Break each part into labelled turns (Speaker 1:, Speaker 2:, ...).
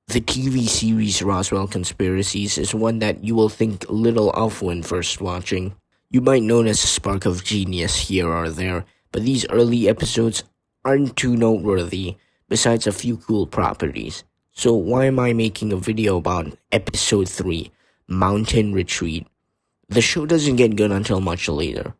Speaker 1: The TV series Roswell Conspiracies is one that you will think little of when first watching. You might notice a spark of genius here or there, but these early episodes aren't too noteworthy, besides a few cool properties. So why am I making a video about Episode 3, Mountain Retreat? The show doesn't get good until much later.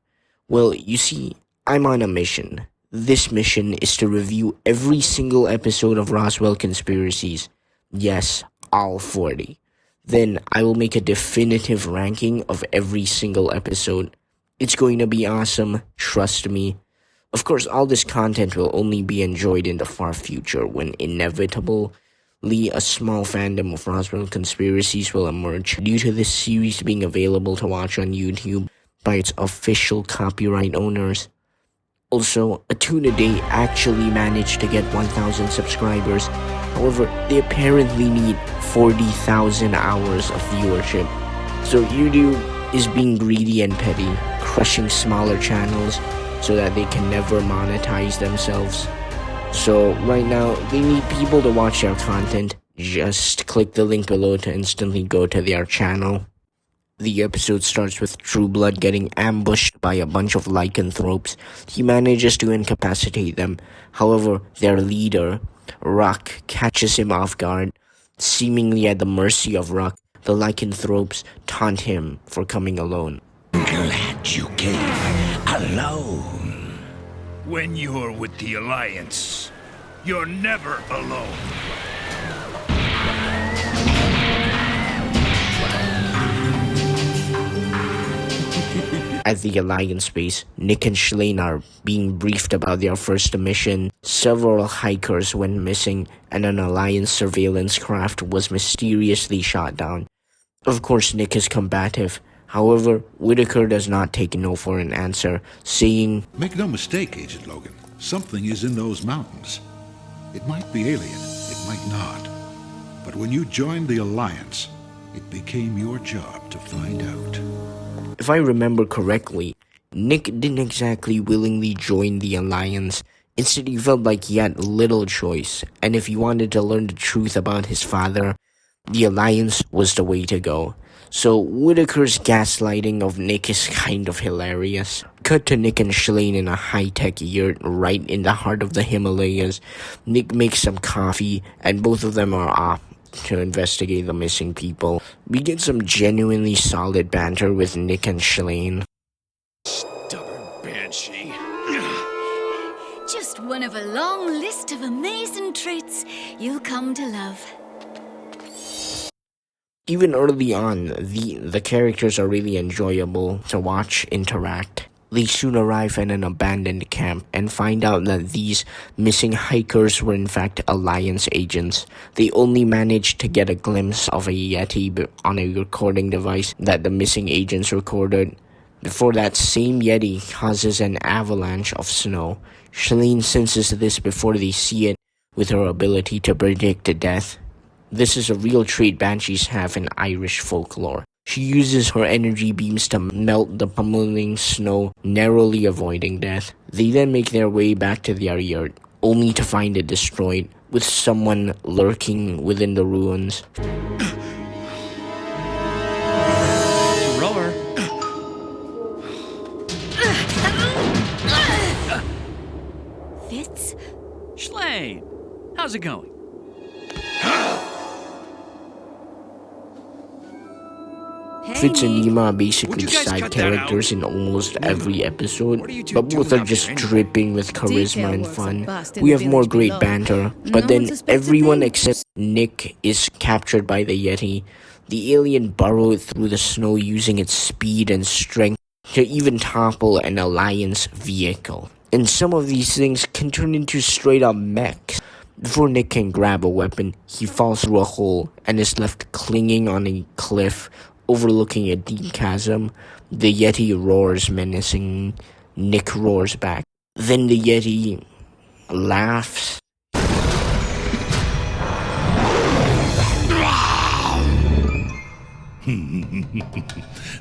Speaker 1: Well, you see, I'm on a mission. This mission is to review every single episode of Roswell Conspiracies. Yes, all 40. Then I will make a definitive ranking of every single episode. It's going to be awesome, trust me. Of course, all this content will only be enjoyed in the far future when inevitably a small fandom of Roswell Conspiracies will emerge due to this series being available to watch on YouTube by its official copyright owners. Also, A Tune a Day actually managed to get 1,000 subscribers. However, they apparently need 40,000 hours of viewership. So YouTube is being greedy and petty, crushing smaller channels so that they can never monetize themselves. So right now, they need people to watch their content. Just click the link below to instantly go to their channel. The episode starts with True Blood getting ambushed by a bunch of lycanthropes. He manages to incapacitate them. However, their leader, Rock, catches him off guard. Seemingly at the mercy of Rock, the lycanthropes taunt him for coming alone.
Speaker 2: Glad you came alone.
Speaker 3: When you're with the Alliance, you're never alone.
Speaker 1: At the Alliance base, Nick and Shalane are being briefed about their first mission. Several hikers went missing, and an Alliance surveillance craft was mysteriously shot down. Of course, Nick is combative. However, Whitaker does not take no for an answer, saying,
Speaker 4: "Make no mistake, Agent Logan. Something is in those mountains. It might be alien, it might not. But when you joined the Alliance, it became your job to find out."
Speaker 1: If I remember correctly, Nick didn't exactly willingly join the Alliance. Instead, he felt like he had little choice, and if he wanted to learn the truth about his father, the Alliance was the way to go. So Whitaker's gaslighting of Nick is kind of hilarious. Cut to Nick and Shalane in a high-tech yurt right in the heart of the Himalayas. Nick makes some coffee, and both of them are off to investigate the missing people. We get some genuinely solid banter with Nick and Shalane.
Speaker 3: Stubborn banshee.
Speaker 5: Just one of a long list of amazing traits you'll come to love.
Speaker 1: Even early on, the characters are really enjoyable to watch interact. They soon arrive at an abandoned camp and find out that these missing hikers were in fact Alliance agents. They only managed to get a glimpse of a Yeti on a recording device that the missing agents recorded. Before that same Yeti causes an avalanche of snow. Shalane senses this before they see it with her ability to predict death. This is a real trait banshees have in Irish folklore. She uses her energy beams to melt the pummeling snow, narrowly avoiding death. They then make their way back to their yurt, only to find it destroyed, with someone lurking within the ruins.
Speaker 6: Rower.
Speaker 5: Fitz?
Speaker 6: Shalane, how's it going?
Speaker 1: Fitz and
Speaker 5: Nick.
Speaker 1: Nima are basically
Speaker 3: Would you guys
Speaker 1: side
Speaker 3: cut that
Speaker 1: characters
Speaker 3: out?
Speaker 1: in almost every episode,
Speaker 3: What are you two
Speaker 1: but both
Speaker 3: doing
Speaker 1: are
Speaker 3: out
Speaker 1: just
Speaker 3: there anyway?
Speaker 1: dripping with charisma
Speaker 7: Detail
Speaker 1: and
Speaker 7: works
Speaker 1: fun.
Speaker 7: at best in
Speaker 1: We
Speaker 7: the
Speaker 1: have more
Speaker 7: village
Speaker 1: great
Speaker 7: below.
Speaker 1: banter,
Speaker 7: No
Speaker 1: but
Speaker 7: one
Speaker 1: then
Speaker 7: suspects a
Speaker 1: everyone
Speaker 7: thing.
Speaker 1: except Nick is captured by the Yeti. The alien burrowed through the snow using its speed and strength to even topple an Alliance vehicle. And some of these things can turn into straight up mechs. Before Nick can grab a weapon, he falls through a hole and is left clinging on a cliff overlooking a deep chasm. The Yeti roars menacing. Nick roars back. Then the Yeti laughs.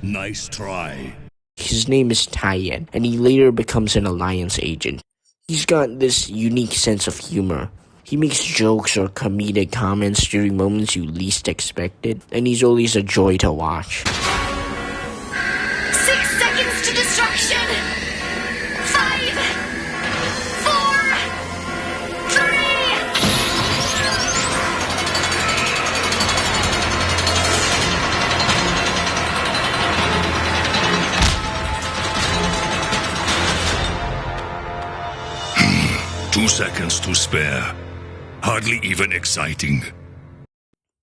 Speaker 2: Nice try.
Speaker 1: His name is Tyen, and he later becomes an Alliance agent. He's got this unique sense of humor. He makes jokes or comedic comments during moments you least expected, and he's always a joy to watch.
Speaker 5: 6 seconds to destruction. 5, 4,
Speaker 3: 2 seconds to spare. Hardly even exciting.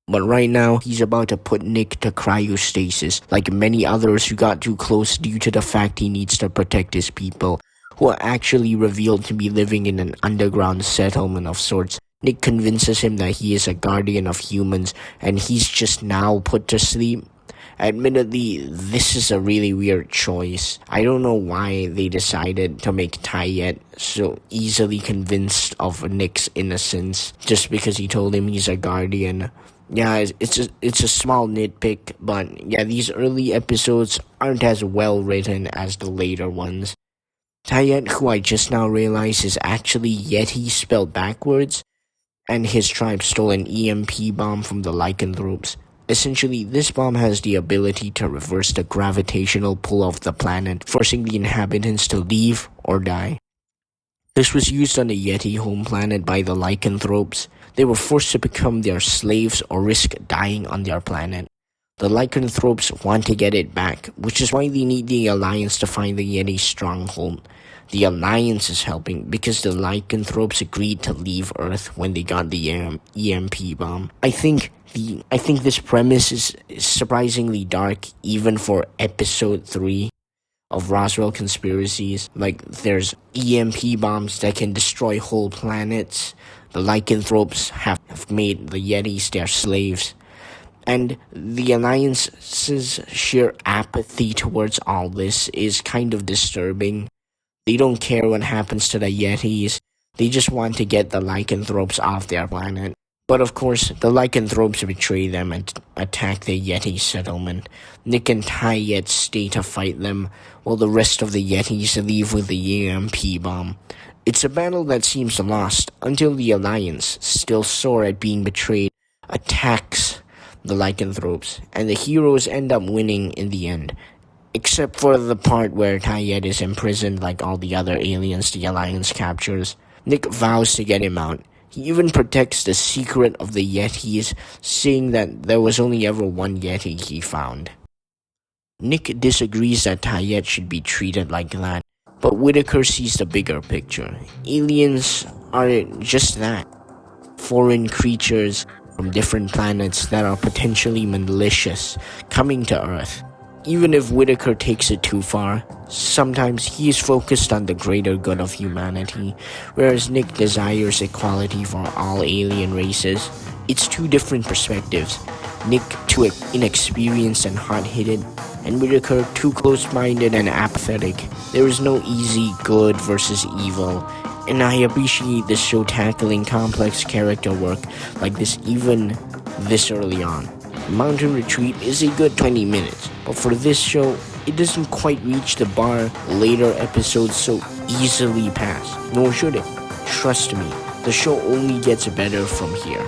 Speaker 1: But right now, he's about to put Nick to cryostasis, like many others who got too close due to the fact he needs to protect his people, who are actually revealed to be living in an underground settlement of sorts. Nick convinces him that he is a guardian of humans, and he's just now put to sleep. Admittedly, this is a really weird choice. I don't know why they decided to make Tayet so easily convinced of Nick's innocence just because he told him he's a guardian. Yeah, it's a small nitpick, but yeah, these early episodes aren't as well written as the later ones. Tayet, who I just now realized is actually Yeti spelled backwards, and his tribe stole an EMP bomb from the lycanthropes. Essentially, this bomb has the ability to reverse the gravitational pull of the planet, forcing the inhabitants to leave or die. This was used on the Yeti home planet by the lycanthropes. They were forced to become their slaves or risk dying on their planet. The lycanthropes want to get it back, which is why they need the Alliance to find the Yeti stronghold. The Alliance is helping because the lycanthropes agreed to leave Earth when they got the EMP bomb. I think this premise is surprisingly dark even for episode 3 of Roswell Conspiracies. Like, there's EMP bombs that can destroy whole planets. The lycanthropes have made the Yetis their slaves. And the Alliance's sheer apathy towards all this is kind of disturbing. They don't care what happens to the Yetis. They just want to get the lycanthropes off their planet. But of course, the lycanthropes betray them and attack the Yeti settlement. Nick and Tayet stay to fight them, while the rest of the Yetis leave with the EMP bomb. It's a battle that seems lost until the Alliance, still sore at being betrayed, attacks the lycanthropes, and the heroes end up winning in the end. Except for the part where Tayet is imprisoned like all the other aliens the Alliance captures. Nick vows to get him out. He even protects the secret of the Yetis, saying that there was only ever one Yeti he found. Nick disagrees that Tayet should be treated like that, but Whitaker sees the bigger picture. Aliens are just that. Foreign creatures from different planets that are potentially malicious, coming to Earth. Even if Whitaker takes it too far, sometimes he is focused on the greater good of humanity, whereas Nick desires equality for all alien races. It's two different perspectives. Nick too inexperienced and hot-headed, and Whitaker too close-minded and apathetic. There is no easy good versus evil, and I appreciate this show tackling complex character work like this even this early on. Mountain Retreat is a good 20 minutes, but for this show, it doesn't quite reach the bar later episodes so easily pass, nor should it. Trust me, the show only gets better from here.